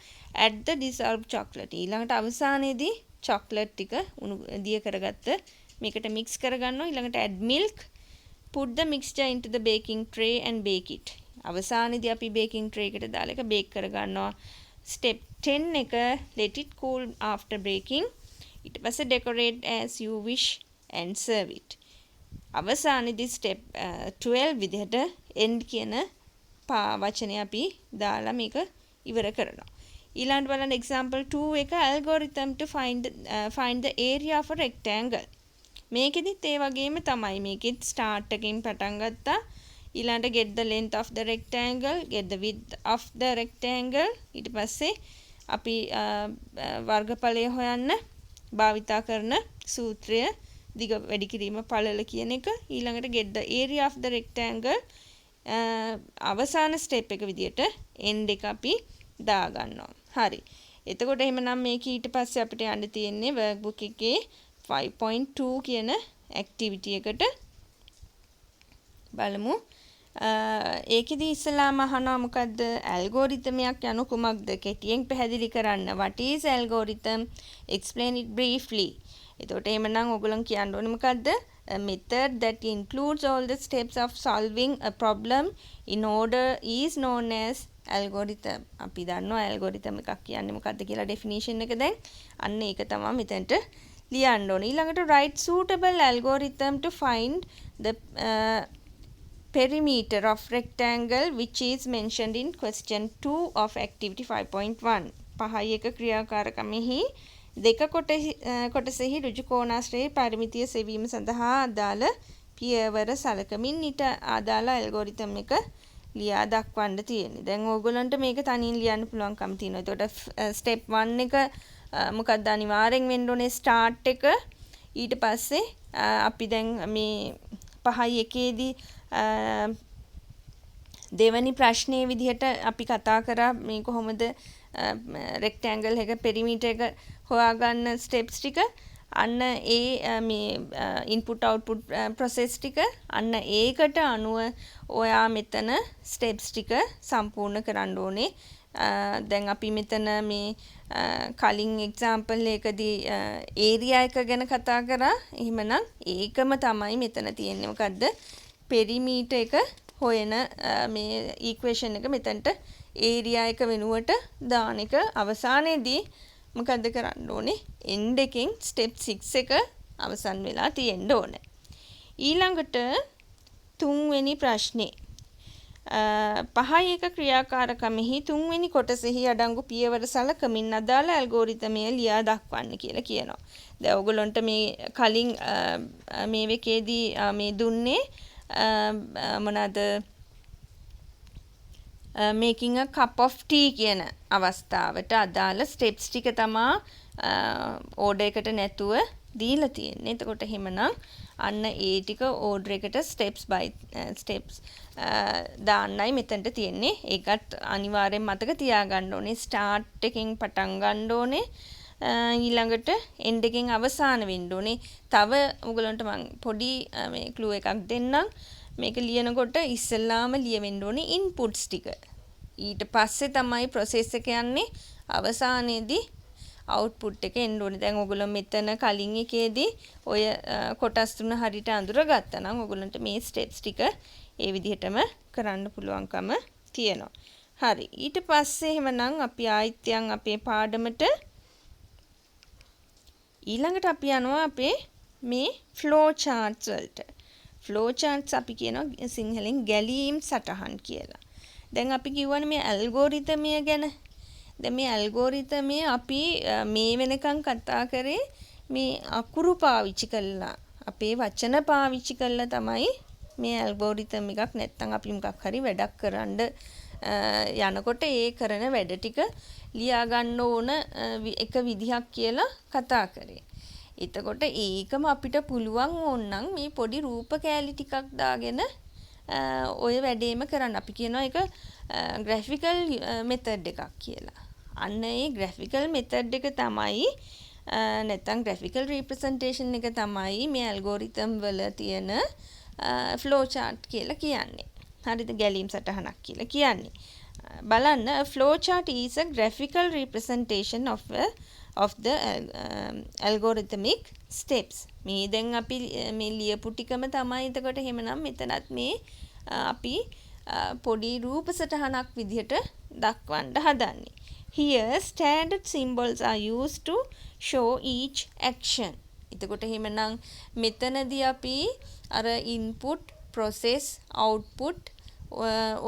add the dissolved chocolate. ඊළඟට අවසානයේදී chocolate ටික උණු දිය කරගත්ත මේකට mix කර ගන්නවා. ඊළඟට add milk. put the mixture into the baking tray and bake it. අවසානයේදී අපි baking tray එකට දාලා ඒක bake කර ගන්නවා. step 10 එක let it cool after baking. ඊට පස්සේ decorate as you wish and serve it. අවසානයේදී step 12 විදිහට end කියන වචනය අපි දාලා මේක ඉවර කරනවා. ඊළඟට බලන්න example 2 එක algorithm to find the area of a rectangle. මේකෙදිත් ඒ වගේම තමයි. මේකෙත් start එකකින් පටන් ගත්තා. ඊළඟට get the length of the rectangle, get the width of the rectangle. ඊට පස්සේ අපි වර්ගඵලය හොයන්න භාවිතා කරන සූත්‍රය දිග වැඩි කිරීම පළල කියන එක. ඊළඟට get the area of the rectangle. අවසාන step එක විදියට end එක අපි දා ගන්නවා. හරි. එතකොට එහෙමනම් මේක ඊට පස්සේ අපිට යන්න තියෙන්නේ workbook එකේ 5.2 කියන activity එකට. බලමු. ඒකෙදි ඉස්සලාම අහනවා මොකද්ද ඇල්ගෝරිතමයක් යනු කුමක්ද කෙටියෙන් පැහැදිලි කරන්න. what is algorithm? explain it briefly. එතකොට එහෙමනම් ඔයගොල්ලන් කියන්න ඕනේ මොකද්ද? a method that includes all the steps of solving a problem in order is known as algorithm. අපි දන්නවා algorithm එකක් කියන්නේ මොකද්ද කියලා definition එක දැන්. අන්න ඒක තමයි මෙතනට ලියන්න ඕනේ. ඊළඟට write suitable algorithm to find the perimeter of rectangle which is mentioned in question 2 of activity 5.1. පහයි එක ක්‍රියාකාරකමෙහි දෙක කොටසෙහි ඍජු කෝණාශ්‍රයේ පරිමිතිය සෙවීම සඳහා අදාළ පියවර සලකමින් ඊට අදාළ ඇල්ගෝරිතම් එක ලියා දක්වන්න තියෙන්නේ. දැන් ඕගොල්ලන්ට මේක තනියෙන් ලියන්න පුළුවන්කම තියෙනවා. එතකොට step 1 එක මොකක්ද අනිවාර්යෙන් වෙන්න ඕනේ start එක. ඊට පස්සේ අපි දැන් මේ පහයි එකේදී දෙවැනි ප්‍රශ්නයේ විදිහට අපි කතා කරා මේ කොහොමද rectangle එක perimeter එක හොයාගන්න steps ටික. අන්න ඒ මේ input output process ටික අන්න ඒකට අනුව ඔයා මෙතන steps ටික සම්පූර්ණ කරන්න ඕනේ. දැන් අපි මෙතන මේ කලින් example එකදී area එක ගැන කතා කරා. එහෙමනම් ඒකම තමයි මෙතන තියෙන්නේ. මොකද්ද? perimeter එක හොයන මේ equation එක මෙතනට area එක වෙනුවට දාන එක. අවසානයේදී මොකද්ද කරන්න ඕනේ? end එකෙන් step 6 එක අවසන් වෙලා තියෙන්න ඕනේ. ඊළඟට තුන්වෙනි ප්‍රශ්නේ පහයි එක ක්‍රියාකාරකමෙහි තුන්වෙනි කොටසෙහි අඩංගු පියවර සලකමින් අදාළ ඇල්ගෝරිතමය ලියා දක්වන්න කියලා කියනවා. දැන් ඔයගොල්ලන්ට මේ කලින් මේ වෙකේදී මේ දුන්නේ මොනවාද making a cup of tea කියන අවස්ථාවට අදාළ ස්ටෙප්ස් ටික තමා ඕඩර් එකට නැතුව දීලා තියෙන්නේ. එතකොට එහෙමනම් අන්න ඒ ටික ඕඩර් එකට ස්ටෙප්ස් දාන්නයි මෙතනට තියෙන්නේ. ඒකත් අනිවාර්යෙන් මතක තියාගන්න ඕනේ. ස්ටාර්ට් එකෙන් පටන් ගන්න ඕනේ. ඊළඟට එන්ඩ් එකෙන් අවසාන වෙන්න ඕනේ. තව ඔයගලන්ට මම පොඩි මේ ක්ලූ එකක් දෙන්නම්. මේක ලියනකොට ඉස්සෙල්ලාම ලියවෙන්න ඕනේ ඉන්පුට්ස් ටික. ඊට පස්සේ තමයි ප්‍රොසෙස් එක යන්නේ. අවසානයේදී අවුට්පුට් එක එන්න ඕනේ. දැන් ඔයගොල්ලෝ මෙතන කලින් එකේදී ඔය කොටස් තුන හරියට අඳුරගත්තා නම් ඔයගොල්ලන්ට මේ ස්ටෙප්ස් ටික ඒ විදිහටම කරන්න පුළුවන්කම තියෙනවා. හරි. ඊට පස්සේ එහෙමනම් අපි ආයිත් යන් අපේ පාඩමට ඊළඟට අපි යනවා අපේ මේ ෆ්ලෝ charts වලට. ෆ්ලෝ charts අපි කියනවා සිංහලෙන් ගැලීම් සටහන් කියලා. දැන් අපි කියවනේ මේ ඇල්ගෝරිතමය ගැන. දැන් මේ ඇල්ගෝරිතමය අපි මේ වෙනකන් කතා කරේ මේ අකුරු පාවිච්චි කරලා අපේ වචන පාවිච්චි කරලා තමයි මේ ඇල්ගෝරිතම් එකක් නැත්තම් අපි මොකක් හරි වැඩක් කරන්න යනකොට ඒ කරන වැඩ ටික ලියා ගන්න ඕන එක විදිහක් කියලා කතා කරේ. එතකොට ඒකම අපිට පුළුවන් ඕනනම් මේ පොඩි රූප කෑලි ටිකක් දාගෙන ඔය වැඩේම කරන්න. අපි කියනවා ඒක graphical method එකක් කියලා. අන්න ඒ graphical method එක තමයි නැත්තම් graphical representation එක තමයි මේ algorithm වල තියෙන flow chart කියලා කියන්නේ. හරිද? ගැලීම් සටහනක් කියලා කියන්නේ. බලන්න flow chart is a graphical representation of the algorithmic steps. මේ දැන් අපි මේ ලියපු ටිකම තමයි එතකොට එහෙමනම් මෙතනත් මේ අපි පොඩි රූප සටහනක් විදිහට දක්වන්න හදන්නේ. Here standard symbols are used to show each action. එතකොට එහෙමනම් මෙතනදී අපි අර input, process, output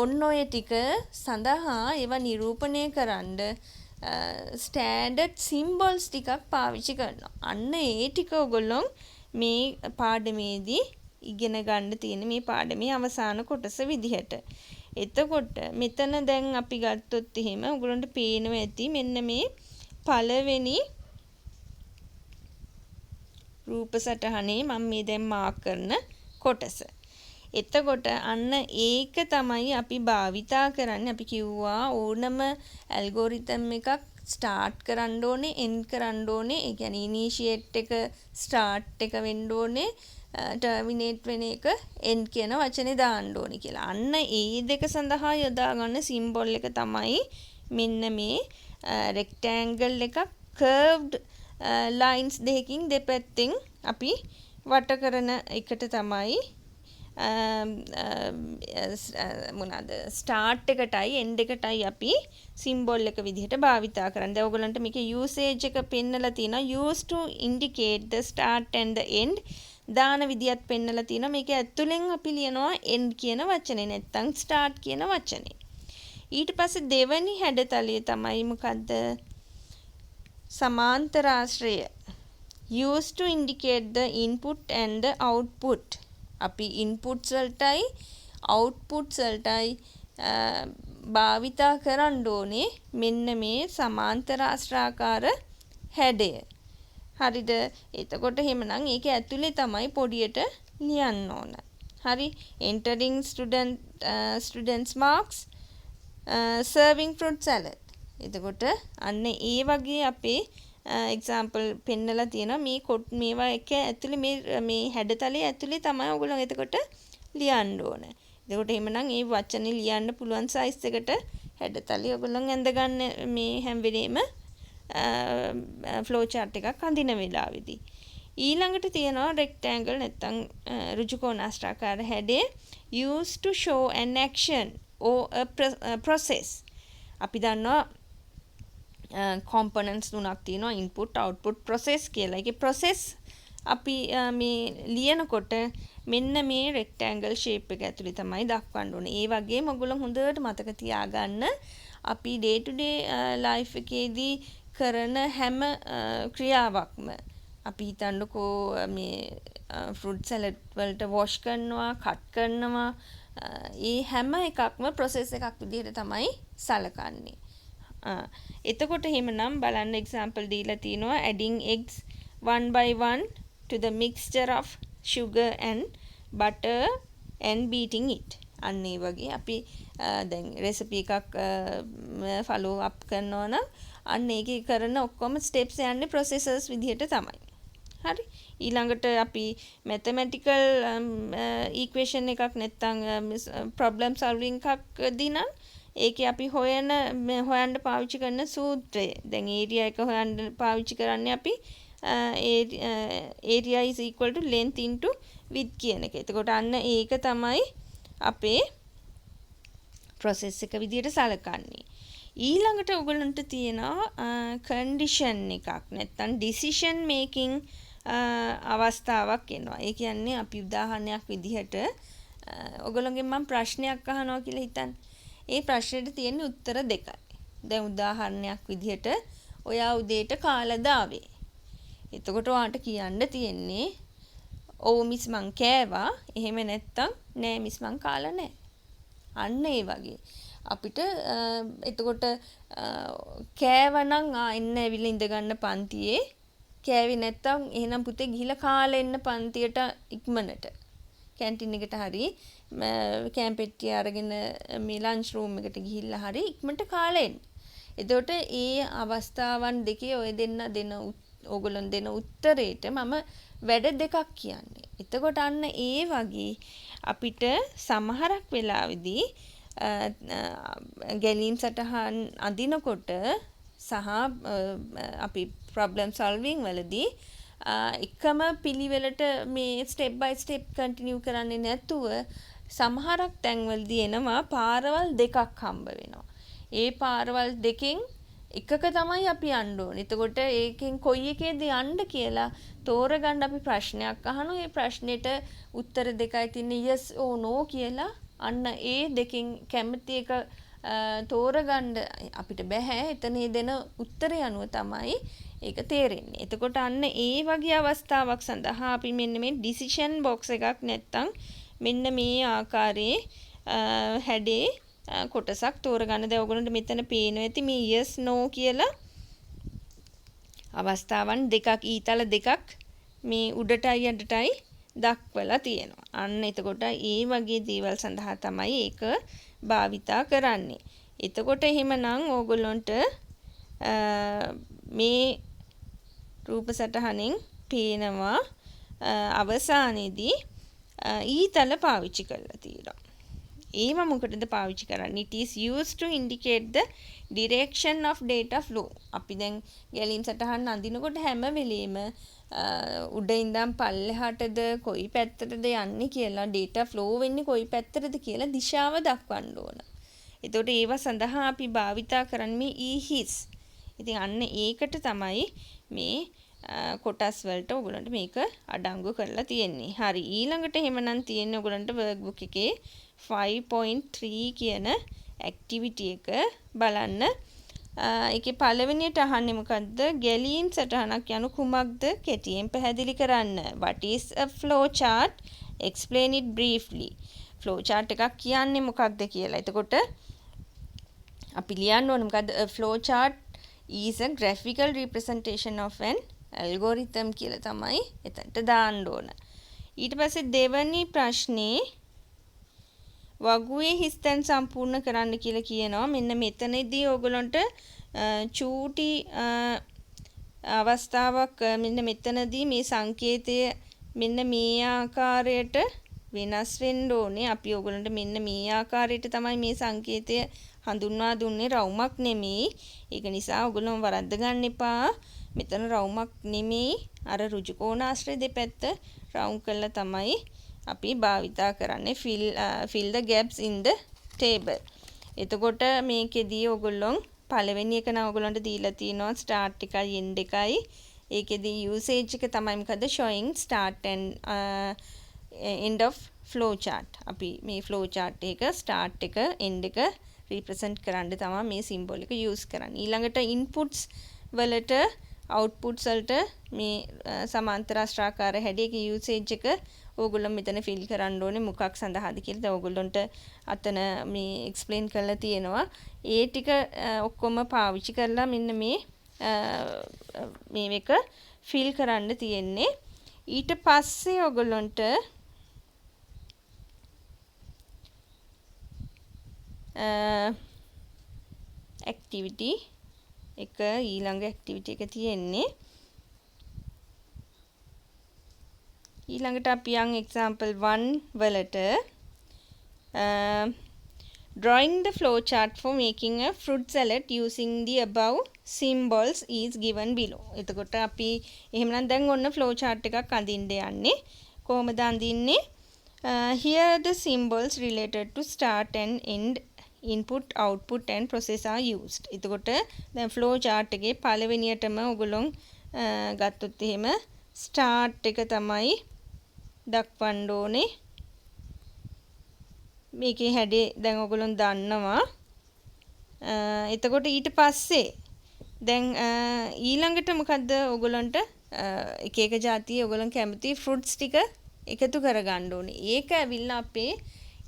ඔන්න ඔය ටික සඳහා ඒවා නිරූපණය කරන්න ස්ටෑන්ඩඩ් සිම්බල්ස් ටිකක් පාවිච්චි කරනවා. අන්න ඒ ටික ඔයගොල්ලෝ මේ පාඩමේදී ඉගෙන ගන්න තියෙන මේ පාඩමේ අවසාන කොටස විදිහට. එතකොට මෙතන දැන් අපි ගත්තොත් එහෙම ඔයගොල්ලන්ට පේනවා ඇති මෙන්න මේ පළවෙනි රූප සටහනේ මම මේ දැන් මාක් කරන කොටස. එතකොට අන්න ඒක තමයි අපි භාවිතා කරන්නේ. අපි කිව්වා ඕනම ඇල්ගෝරිතම් එකක් ස්ටාර්ට් කරන්න ඕනේ, එන්ඩ් කරන්න ඕනේ. ඒ කියන්නේ ඉනිෂියේට් එක ස්ටාර්ට් එක වෙන්න ඕනේ, ටර්මිනේට් වෙන එක එන්ඩ් කියන වචනේ දාන්න ඕනේ කියලා. අන්න ඒ දෙක සඳහා යොදා ගන්න සිම්බල් එක තමයි මෙන්න මේ රෙක්ටැන්ගල් එකක් කර්ව්ඩ් ලයින්ස් දෙකකින් දෙපැත්තෙන් අපි වට කරන එකට තමයි මොනවාද ස්ටාර්ට් එකටයි එන්ඩ් එකටයි අපි සිම්බල් එක විදිහට භාවිතා කරන්නේ. දැන් ඔයගලන්ට මේකේ යූසේජ් එක පෙන්නලා තියෙනවා. used to indicate the start and the end දාන විදියත් පෙන්නලා තියෙනවා. මේක ඇතුලෙන් අපි ලියනවා end කියන වචනේ නැත්තම් start කියන වචනේ. ඊට පස්සේ දෙවනි හැඩතලය තමයි මොකද්ද? සමාන්තර ආශ්‍රය. used to indicate the input and the output. අපි ඉන්පුට්ස් වලටයි අවුට්පුට්ස් වලටයි භාවිතා කරන්න ඕනේ මෙන්න මේ සමාන්තර ආශ්‍රාකාර හැඩය. හරිද? එතකොට එහෙමනම් ඒක ඇතුලේ තමයි පොඩියට ලියන්න ඕන. හරි? entering students marks serving fruit salad. එතකොට අන්න ඒ වගේ අපේ එක්සැම්පල් පෙන්නලා තියෙනවා මේවා එක ඇතුලේ මේ හැඩතලයේ ඇතුලේ තමයි ඔයගොල්ලෝ එතකොට ලියන්න ඕන. එතකොට එහෙමනම් මේ වචනේ ලියන්න පුළුවන් සයිස් එකට හැඩතලය ඔයගොල්ලෝ ඇඳ ගන්න මේ හැම වෙලේම ෆ්ලෝ chart එකක් අඳින වෙලාවේදී. ඊළඟට තියෙනවා rectangle නැත්නම් ඍජුකෝණාශ්‍රාකාර හැඩය used to show an action or a process. අපි දන්නවා components තුනක් තියෙනවා input output process කියලා. ඒකේ process අපි මේ ලියනකොට මෙන්න මේ රෙක්ටැන්ගල් ෂේප් එක ඇතුලේ තමයි දක්වන්න ඕනේ. ඒ වගේම ඔයගොල්ලෝ හොඳට මතක තියාගන්න අපි ඩේ ටු ඩේ ලයිෆ් එකේදී කරන හැම ක්‍රියාවක්ම අපි හිතන්නකෝ මේ ෆෘට් සැලඩ් වලට වොෂ් කරනවා, කට් කරනවා, ඒ හැම එකක්ම ප්‍රොසෙස් එකක් විදිහට තමයි සලකන්නේ. එතකොට එහෙමනම් බලන්න එක්සැම්පල් දීලා තිනවා adding eggs one by one to the mixture of sugar and butter and beating it. අන්න ඒ වගේ අපි දැන් රෙසිපි එකක් ෆලෝ අප් කරනවා නම් අන්න ඒකේ කරන ඔක්කොම ස්ටෙප්ස් යන්නේ ප්‍රොසෙසර්ස් විදිහට තමයි. හරි. ඊළඟට අපි මැතමැටිකල් ඉක්වේෂන් එකක් නැත්නම් ප්‍රොබ්ලම් සොල්විං එකක් දී නම් ඒකේ අපි හොයන්න පාවිච්චි කරන සූත්‍රය. දැන් ඒරියා එක හොයන්න පාවිච්චි කරන්නේ අපි area is equal to length into width කියන එක. එතකොට අන්න ඒක තමයි අපේ process එක විදිහට සලකන්නේ. ඊළඟට ඔයගොල්ලන්ට තියෙනවා condition එකක් නැත්නම් decision making අවස්ථාවක් එනවා. ඒ කියන්නේ අපි උදාහරණයක් විදිහට ඔයගොල්ලන්ගෙන් මම ප්‍රශ්නයක් අහනවා කියලා හිතන්න. ඒ ප්‍රශ්නෙට තියෙන උත්තර දෙකයි. දැන් උදාහරණයක් විදිහට ඔයා උදේට කාලද ආවේ? එතකොට ඔයාට කියන්න තියෙන්නේ ඔව් මිස් මං කෑවා. එහෙම නැත්තම් නෑ මිස් මං කාලා නෑ. අන්න ඒ වගේ. අපිට එතකොට කෑවනම් එන්න ඇවිල්ලා ඉඳ ගන්න පන්තියේ. කෑවේ නැත්තම් එහෙනම් පුතේ ගිහිල්ලා කාලා එන්න පන්තියට ඉක්මනට. කැන්ටින් එකට හරි කෑම් පෙට්ටිය අරගෙන මේ ලන්ච් රූම් එකට ගිහිල්ලා හරි ඉක්මනට කාලා එන්න. එතකොට ඒ අවස්ථාවන් දෙකේ ඔය ඕගොල්ලන් දෙන උත්තරේට මම වැඩ දෙකක් කියන්නේ. එතකොට අන්න ඒ වගේ අපිට සමහරක් වෙලාවෙදී ගැලීම් සටහන් අඳිනකොට සහ අපි ප්‍රොබ්ලම් සොල්විං වලදී එකම පිළිවෙලට මේ ස්ටෙප් බයි ස්ටෙප් කන්ටිනියු කරන්නේ නැතුව සමහරක් තැන්වලදී එනවා පාරවල් දෙකක් හම්බ වෙනවා. ඒ පාරවල් දෙකෙන් එකක තමයි අපි යන්න ඕනේ. එතකොට ඒකෙන් කොයි එකේද යන්න කියලා තෝරගන්න අපි ප්‍රශ්නයක් අහනවා. ඒ ප්‍රශ්නෙට උත්තර දෙකයි තියෙන්නේ yes or no කියලා. අන්න ඒ දෙකෙන් කැමති එක තෝරගන්න අපිට බෑ. එතන දෙන උත්තරය අනුව තමයි ඒක තේරෙන්නේ. එතකොට අන්න ඒ වගේ අවස්ථාවක් සඳහා අපි මෙන්න මේ decision box එකක් නැත්තම් මෙන්න මේ ආකාරයේ හැඩේ කොටසක් තෝරගන්න. දැන් ඔයගොල්ලන්ට මෙතන පේනවා ඇති මේ yes no කියලා අවස්ථාවන් දෙකක් ඊතල දෙකක් මේ උඩටයි යටටයි දක්වලා තියෙනවා. අන්න එතකොට ඒ වගේ දේවල් සඳහා තමයි ඒක භාවිතා කරන්නේ. එතකොට එහෙමනම් ඕගොල්ලන්ට මේ රූප සටහනෙන් පේනවා අවසානයේදී ඊතල පාවිච්චි කරලා තියෙනවා. ඒව මොකටද පාවිච්චි කරන්නේ? It is used to indicate the direction of data flow. අපි දැන් ගැලීම් සටහන් අඳිනකොට හැම වෙලෙම උඩ ඉඳන් පල්ලෙහාටද කොයි පැත්තටද යන්නේ කියලා data flow වෙන්නේ කොයි පැත්තටද කියලා දිශාව දක්වන්න ඕන. එතකොට ඒව සඳහා අපි භාවිතා කරන්නේ EHIS. ඉතින් අන්න ඒකට තමයි මේ කොටස් වලට ඔයගලන්ට මේක අඩංගු කරලා තියෙන්නේ. හරි. ඊළඟට එහෙමනම් තියෙන්නේ ඔයගලන්ට workbook එකේ 5.3 කියන ඇක්ටිවිටි එක බලන්න. ඒකේ පළවෙනියට අහන්නේ මොකද්ද? ගැලීම් සටහනක් යනු කුමක්ද? කෙටියෙන් පැහැදිලි කරන්න. What is a flow chart? Explain it briefly. flow chart එකක් කියන්නේ මොකක්ද කියලා. එතකොට අපි ලියන්න ඕනේ මොකද්ද? A flow chart is a graphical representation of an algorithm කියලා තමයි එතනට දාන්න ඕන. ඊට පස්සේ දෙවැනි ප්‍රශ්නේ වගුවේ හිස්තැන් සම්පූර්ණ කරන්න කියලා කියනවා. මෙන්න මෙතනදී ඕගොල්ලන්ට චූටි අවස්ථාවක් මෙන්න මෙතනදී මේ සංකේතය මෙන්න මේ ආකාරයට වෙනස් වෙන්න ඕනේ. අපි ඕගොල්ලන්ට මෙන්න මේ ආකාරයට තමයි මේ සංකේතය හඳුන්වා දුන්නේ, රවුමක් නෙමෙයි. ඒක නිසා ඕගොල්ලෝ වරද්ද ගන්න එපා. මෙතන රවුමක් නෙමෙයි, අර ඍජු කෝණාශ්‍රය දෙපැත්ත රවුම් කරලා තමයි අපි භාවිතා කරන්නේ. fill the gaps in the table. එතකොට මේකෙදී ඔයගොල්ලෝ පළවෙනි එක නම් ඔයගොල්ලන්ට දීලා තියෙනවා start එකයි end එකයි. ඒකෙදී usage එක තමයි මොකද showing start and end of flow chart. අපි මේ flow chart එක start එක end එක represent කරන්න තමයි මේ symbol එක use කරන්නේ. ඊළඟට inputs වලට outputs වලට මේ සමාන්තරාශ්‍රාකාර හැඩයක usage එක ඕගොල්ලෝ මෙතන fill කරන්න ඕනේ මොකක් සඳහාද කියලා. දැන් ඕගොල්ලන්ට අතන මේ explain කරලා තියෙනවා. ඒ ටික ඔක්කොම පාවිච්චි කරලා මෙන්න මේ එක fill කරන්න තියෙන්නේ. ඊට පස්සේ ඕගොල්ලන්ට activity එක ඊළඟ activity එක තියෙන්නේ. ඊළඟට අපි යන් example 1 වලට drawing the flow chart for making a fruit salad using the above symbols is given below. එතකොට අපි එහෙමනම් දැන් ඔන්න flow chart එකක් අඳින්න යන්නේ. කොහොමද අඳින්නේ? Here the symbols related to start and end, input, output and process are used. එතකොට දැන් flow chart එකේ පළවෙනියටම ඔයගොල්ලෝ ගත්තොත් එහෙම start එක තමයි දක්වන්න ඕනේ. මේකේ හැඩේ දැන් ඔයගොල්ලෝ දන්නවා. එතකොට ඊට පස්සේ දැන් ඊළඟට මොකද්ද ඔයගොල්ලන්ට එක එක જાතිය ඔයගොල්ලන් කැමති ෆෘට්ස් ටික එකතු කරගන්න ඕනේ. ඒක ඇවිල්ලා අපේ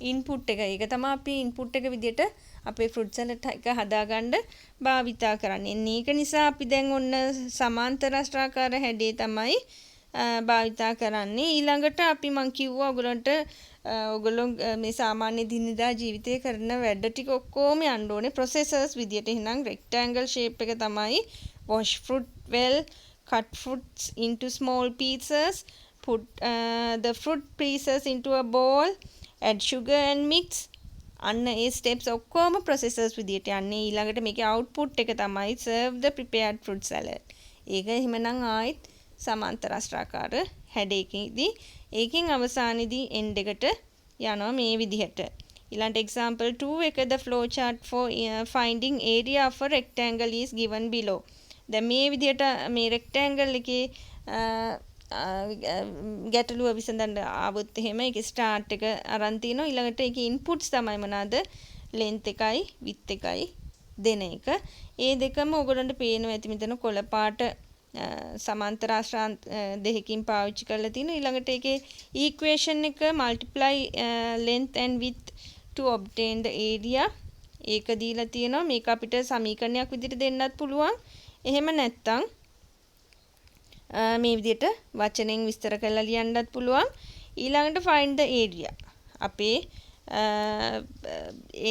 ඉන්පුට් එක. ඒක තමයි අපි ඉන්පුට් එක විදියට අපේ ෆෘට් සලාඩ් එක හදාගන්න භාවිතා කරන්නේ. මේක නිසා අපි දැන් ඔන්න සමාන්තරාශ්‍රාකාර හැඩේ තමයි භාවිතා කරන්නේ. ඊළඟට අපි මං කිව්වා ඔයගොල්ලෝ මේ සාමාන්‍ය දිනදා ජීවිතේ කරන වැඩ ටික ඔක්කොම යන්න ඕනේ processors විදියට. එහෙනම් rectangle shape එක තමයි wash fruit well, cut fruits into small pieces, put the fruit pieces into a bowl, add sugar and mix. අන්න ඒ steps ඔක්කොම processors විදියට යන්නේ. ඊළඟට මේකේ output එක තමයි serve the prepared fruit salad. ඒක එහෙමනම් ආයිත් සමාන්තරාශ්‍රාකාර හැඩයකින්දී ඒකෙන් අවසානයේදී end එකට යනවා මේ විදිහට. ඊළඟට example 2 එක the flow chart for finding area of a rectangle is given below. දැන් මේ විදිහට මේ rectangle එකේ ගැටලුව විසඳන්න ආවොත් එහෙම ඒකේ start එක අරන් තිනවා. ඊළඟට ඒකේ inputs තමයි මොනවාද? length එකයි width එකයි දෙන එක. ඒ දෙකම ඔයගොල්ලන්ට පේනවා ඇති මෙතන කොළ පාට සමාන්තරාශ්‍රා දෙකකින් පාවිච්චි කරලා තිනවා. ඊළඟට ඒකේ equation එක multiply length and width to obtain the area ඒක දීලා තියෙනවා. මේක අපිට සමීකරණයක් විදිහට දෙන්නත් පුළුවන්. එහෙම නැත්නම් මේ විදිහට වචනෙන් විස්තර කරලා ලියන්නත් පුළුවන්. ඊළඟට find the area. අපේ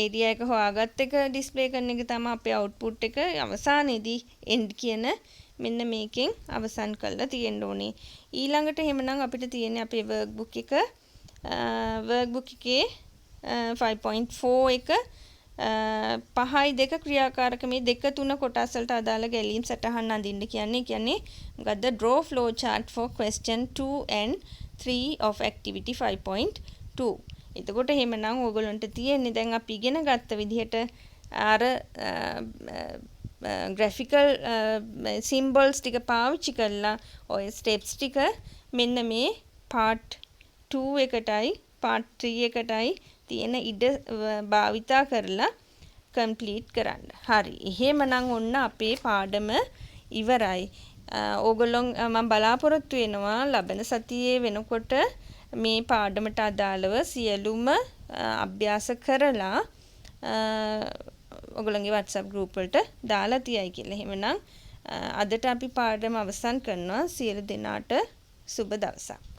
area එක හොයාගත් එක display කරන එක තමයි අපේ output එක. අවසානයේදී end කියන මෙන්න මේකෙන් අවසන් කරලා තියෙන්න ඕනේ. ඊළඟට එහෙමනම් අපිට තියෙන්නේ අපේ workbook එක. workbook එකේ 5.4 එක 5.2 ක්‍රියාකාරකමේ 2 3 කොටස් වලට අදාළ ගැලීම් සටහන් අඳින්න කියන්නේ මොකද්ද? draw flow chart for question 2 and 3 of activity 5.2. එතකොට එහෙමනම් ඕගොල්ලන්ට තියෙන්නේ දැන් අපි ඉගෙන ගත්ත විදිහට අර graphical symbols ටික පාවිච්චි කරලා ඔය steps ටික මෙන්න මේ part 2 එකටයි part 3 එකටයි තියෙන ඉඩ භාවිතා කරලා complete කරන්න. හරි. එහෙමනම් ඔන්න අපේ පාඩම ඉවරයි. ඕගොල්ලෝ මම බලාපොරොත්තු වෙනවා ලබන සතියේ වෙනකොට මේ පාඩමට අදාළව සියලුම අභ්‍යාස කරලා ඔයගොල්ලන්ගේ WhatsApp group වලට දාලා තියයි කියලා. එහෙමනම් අදට අපි පාඩම අවසන් කරනවා. සියලු දෙනාට සුබ දවසක්.